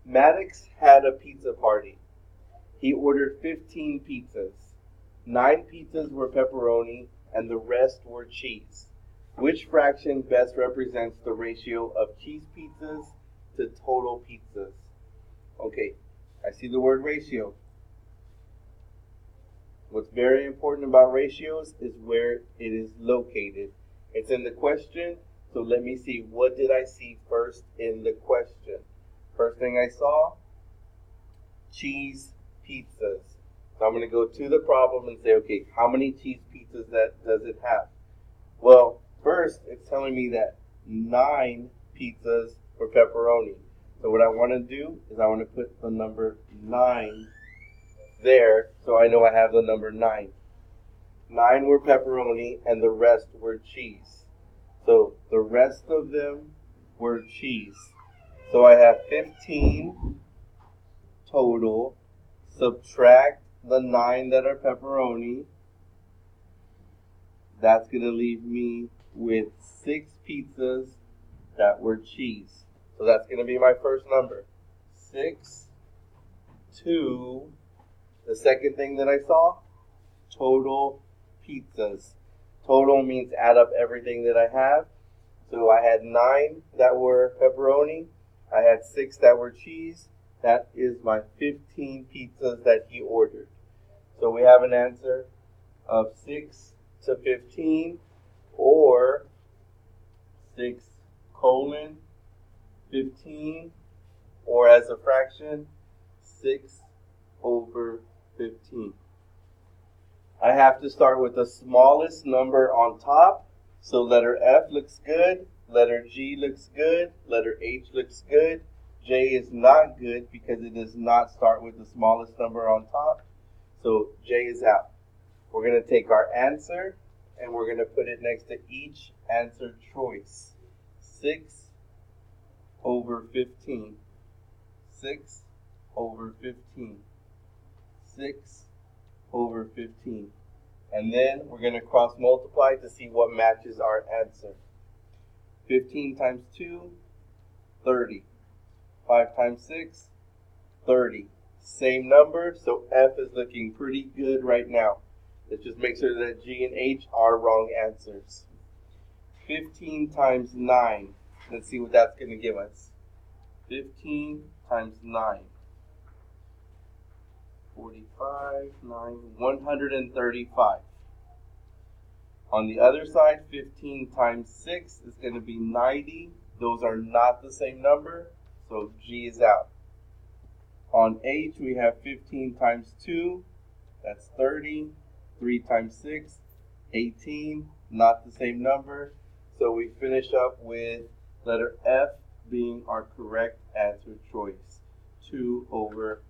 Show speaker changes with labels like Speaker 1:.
Speaker 1: Maddox had a pizza party. He ordered 15 pizzas. 9 pizzas were pepperoni and the rest were cheese. Which fraction best represents the ratio of cheese pizzas to total pizzas? Okay, I see the word ratio. What's very important about ratios is where it is located. It's in the question, so let me see. What did I see first in the question? First thing I saw, cheese pizzas. So I'm going to go to the problem and say, okay, how many cheese pizzas does it have? Well, first, it's telling me that 9 pizzas for pepperoni. So what I want to do is I want to put the number 9 there so I know I have the number 9. 9 were pepperoni and the rest were cheese. So the rest of them were cheese. So I have 15 total. Subtract the 9 that are pepperoni. That's going to leave me with 6 pizzas that were cheese. So that's going to be my first number. 6, 2. The second thing that I saw, total pizzas. Total means add up everything that I have. So I had 9 that were pepperoni. I had 6 that were cheese. That is my 15 pizzas that he ordered. So we have an answer of 6 to 15, or 6 colon 15, or as a fraction, 6 over 15. I have to start with the smallest number on top. So letter F looks good, letter G looks good, letter H looks good. J is not good because it does not start with the smallest number on top. So J is out. We're going to take our answer and we're going to put it next to each answer choice. 6 over 15. 6 over 15. 6 over 15. And then we're going to cross multiply to see what matches our answer. 15 times 2, 30. 5 times 6, 30. Same number, so F is looking pretty good right now. Let's just make sure that G and H are wrong answers. 15 times 9. Let's see what that's going to give us. 15 times 9. 45, 9, 135. On the other side, 15 times 6 is going to be 90. Those are not the same number, so G is out. On H, we have 15 times 2. That's 30. 3 times 6, 18. Not the same number. So we finish up with letter F being our correct answer choice. 2 over